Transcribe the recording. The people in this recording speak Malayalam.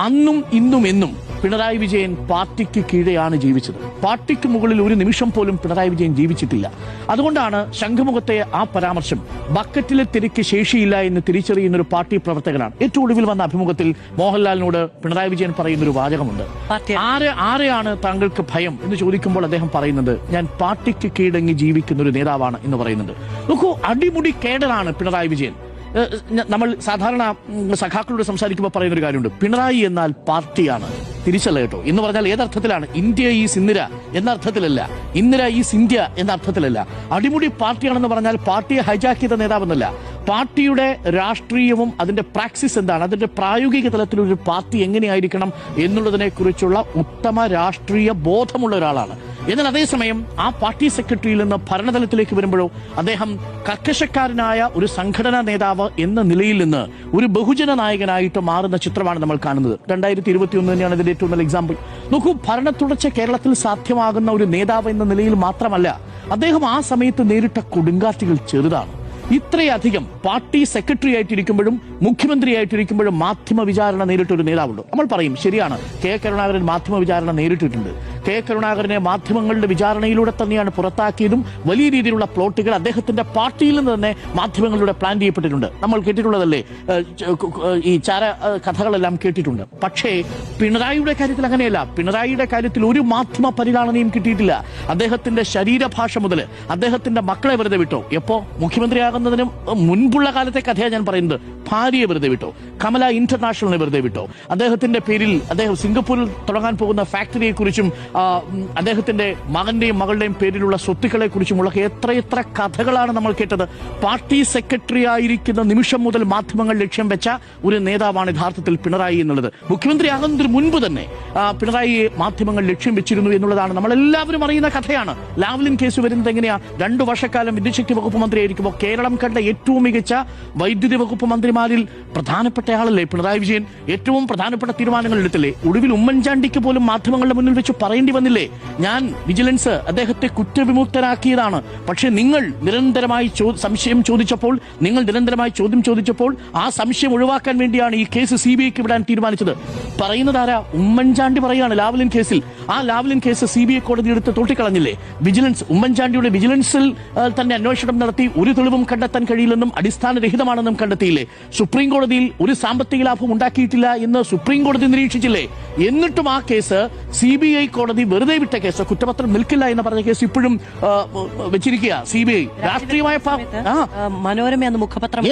അന്നും ഇന്നും എന്നും പിണറായി വിജയൻ പാർട്ടിക്ക് കീഴെയാണ് ജീവിച്ചത്. പാർട്ടിക്ക് മുകളിൽ ഒരു നിമിഷം പോലും പിണറായി വിജയൻ ജീവിച്ചിട്ടില്ല. അതുകൊണ്ടാണ് ശംഖുമുഖത്തെ ആ പരാമർശം ബക്കറ്റിലെ തിരക്ക് ശേഷിയില്ല എന്ന് തിരിച്ചറിയുന്ന ഒരു പാർട്ടി പ്രവർത്തകനാണ്. ഏറ്റവും ഒടുവിൽ വന്ന അഭിമുഖത്തിൽ മോഹൻലാലിനോട് പിണറായി വിജയൻ പറയുന്ന ഒരു വാചകമുണ്ട്. ആരെയാണ് താങ്കൾക്ക് ഭയം എന്ന് ചോദിക്കുമ്പോൾ അദ്ദേഹം പറയുന്നത്, ഞാൻ പാർട്ടിക്ക് കീഴടങ്ങി ജീവിക്കുന്ന ഒരു നേതാവാണ് എന്ന് പറയുന്നുണ്ട്. നോക്കൂ, അടിമുടി കേഡറാണ് പിണറായി വിജയൻ. നമ്മൾ സാധാരണ സഖാക്കളോട് സംസാരിക്കുമ്പോൾ പറയുന്ന ഒരു കാര്യമുണ്ട്, പിണറായി എന്നാൽ പാർട്ടിയാണ്. തിരിച്ചല്ല കേട്ടോ. എന്ന് പറഞ്ഞാൽ ഏതർത്ഥത്തിലാണ്? ഇന്ത്യ ഈസ് ഇന്ദിര എന്ന അർത്ഥത്തിലല്ല, ഇന്ദിര ഈസ് ഇന്ത്യ എന്ന അർത്ഥത്തിലല്ല. അടിമുടി പാർട്ടിയാണെന്ന് പറഞ്ഞാൽ പാർട്ടിയെ ഹൈജാക്ക് ചെയ്ത നേതാവെന്നല്ല, പാർട്ടിയുടെ രാഷ്ട്രീയവും അതിന്റെ പ്രാക്സിസ് എന്താണ്, അതിന്റെ പ്രായോഗിക തലത്തിലൊരു പാർട്ടി എങ്ങനെയായിരിക്കണം എന്നുള്ളതിനെ കുറിച്ചുള്ള ഉത്തമ രാഷ്ട്രീയ ബോധമുള്ള ഒരാളാണ്. എന്നാൽ അതേസമയം ആ പാർട്ടി സെക്രട്ടറിയിൽ നിന്ന് ഭരണതലത്തിലേക്ക് വരുമ്പോഴോ അദ്ദേഹം കർക്കശക്കാരനായ ഒരു സംഘടനാ നേതാവ് എന്ന നിലയിൽ നിന്ന് ഒരു ബഹുജന നായകനായിട്ട് മാറുന്ന ചിത്രമാണ് നമ്മൾ കാണുന്നത്. 2021 തന്നെയാണ് ഇതിന്റെ ഏറ്റവും നല്ല എക്സാമ്പിൾ. നോക്കൂ, ഭരണ തുടർച്ച കേരളത്തിൽ സാധ്യമാകുന്ന ഒരു നേതാവ് എന്ന നിലയിൽ മാത്രമല്ല, അദ്ദേഹം ആ സമയത്ത് നേരിട്ട കൊടുങ്കാറ്റുകൾ ചെറുതാണ്. ഇത്രയധികം പാർട്ടി സെക്രട്ടറി ആയിട്ടിരിക്കുമ്പോഴും മുഖ്യമന്ത്രി ആയിട്ടിരിക്കുമ്പോഴും മാധ്യമ വിചാരണ നേരിട്ടൊരു നേതാവുണ്ട്. നമ്മൾ പറയും ശരിയാണ്, കെ കരുണാകരൻ മാധ്യമ വിചാരണ നേരിട്ടിട്ടുണ്ട്. കെ കരുണാകരനെ മാധ്യമങ്ങളുടെ വിചാരണയിലൂടെ തന്നെയാണ് പുറത്താക്കിയതും. വലിയ രീതിയിലുള്ള പ്ലോട്ടുകൾ അദ്ദേഹത്തിന്റെ പാർട്ടിയിൽ നിന്ന് തന്നെ മാധ്യമങ്ങളിലൂടെ പ്ലാൻ ചെയ്യപ്പെട്ടിട്ടുണ്ട്. നമ്മൾ കേട്ടിട്ടുള്ളതല്ലേ, ഈ ചാര കഥകളെല്ലാം കേട്ടിട്ടുണ്ട്. പക്ഷേ പിണറായിയുടെ കാര്യത്തിൽ അങ്ങനെയല്ല. പിണറായിയുടെ കാര്യത്തിൽ ഒരു മാധ്യമ പരിഗണനയും കിട്ടിയിട്ടില്ല. അദ്ദേഹത്തിന്റെ ശരീരഭാഷ മുതൽ അദ്ദേഹത്തിന്റെ മക്കളെ വെറുതെ വിട്ടോ, എപ്പോ മുഖ്യമന്ത്രിയാകുന്നതിനും മുൻപുള്ള കാലത്തെ കഥയാണ് ഞാൻ പറയുന്നത്, ഭാര്യയെ വെറുതെ വിട്ടോ, കമല ഇന്റർനാഷണലിനെ വെറുതെ വിട്ടോ, അദ്ദേഹത്തിന്റെ പേരിൽ അദ്ദേഹം സിംഗപ്പൂരിൽ തുടങ്ങാൻ പോകുന്ന ഫാക്ടറിയെ കുറിച്ചും അദ്ദേഹത്തിന്റെ മകന്റെയും മകളുടെയും പേരിലുള്ള സ്വത്തുക്കളെ കുറിച്ചുമുള്ള എത്രയെത്ര കഥകളാണ് നമ്മൾ കേട്ടത്. പാർട്ടി സെക്രട്ടറി ആയിരിക്കുന്ന നിമിഷം മുതൽ മാധ്യമങ്ങൾ ലക്ഷ്യം വെച്ച ഒരു നേതാവാണ് യഥാർത്ഥത്തിൽ പിണറായി എന്നുള്ളത്. മുഖ്യമന്ത്രിയാകുന്നതിന് മുൻപ് തന്നെ പിണറായിയെ മാധ്യമങ്ങൾ ലക്ഷ്യം വെച്ചിരുന്നു എന്നുള്ളതാണ് നമ്മളെല്ലാവരും അറിയുന്ന കഥയാണ്. ലാവ്ലിൻ കേസ് വരുന്നത് എങ്ങനെയാ? 2 വർഷക്കാലം വിദ്യുച്ഛക്തി വകുപ്പ് മന്ത്രിയായിരിക്കുമ്പോൾ കേരളം കണ്ട ഏറ്റവും മികച്ച വൈദ്യുതി വകുപ്പ് മന്ത്രിമാരിൽ പ്രധാനപ്പെട്ടയാളല്ലേ പിണറായി വിജയൻ? ഏറ്റവും പ്രധാനപ്പെട്ട തീരുമാനങ്ങൾ എടുത്തില്ലേ? ഒടുവിൽ ഉമ്മൻചാണ്ടിക്ക് പോലും മാധ്യമങ്ങളുടെ മുന്നിൽ വെച്ച് പറയേണ്ടി വന്നില്ലേ, ഞാൻ വിജിലൻസ് അദ്ദേഹത്തെ കുറ്റവിമുക്തനാക്കിയതാണ്, പക്ഷെ നിങ്ങൾ നിരന്തരമായി സംശയം ചോദിച്ചപ്പോൾ, നിങ്ങൾ നിരന്തരമായി ചോദ്യം ചോദിച്ചപ്പോൾ ആ സംശയം ഒഴിവാക്കാൻ വേണ്ടിയാണ് ഈ കേസ് CBIക്ക് വിടാൻ തീരുമാനിച്ചത്. പറയുന്നത് ആരാ? ഉമ്മൻചാണ്ടി പറയാണ് ലാവ്ലിൻ കേസിൽ. ആ ലാവ്ലിൻ കേസ് CBI കോടതി എടുത്ത് തോട്ടിക്കളഞ്ഞില്ലേ? വിജിലൻസ്, ഉമ്മൻചാണ്ടിയുടെ വിജിലൻസിൽ തന്നെ അന്വേഷണം നടത്തി ഒരു തെളിവും കണ്ടെത്താൻ കഴിയില്ലെന്നും അടിസ്ഥാനരഹിതമാണെന്നും കണ്ടെത്തിയില്ലേ? സുപ്രീം കോടതിയിൽ ഒരു സാമ്പത്തിക ലാഭം ഉണ്ടാക്കിയിട്ടില്ല എന്ന് സുപ്രീം കോടതി നിരീക്ഷിച്ചില്ലേ? എന്നിട്ടും ആ കേസ് CBI കോടതി വെറുതെ വിട്ട കേസ്, കുറ്റപത്രം നിൽക്കില്ല എന്ന് പറഞ്ഞ കേസ് ഇപ്പോഴും വെച്ചിരിക്കുക CBI. രാഷ്ട്രീയമായ മനോരമ മുഖപത്രം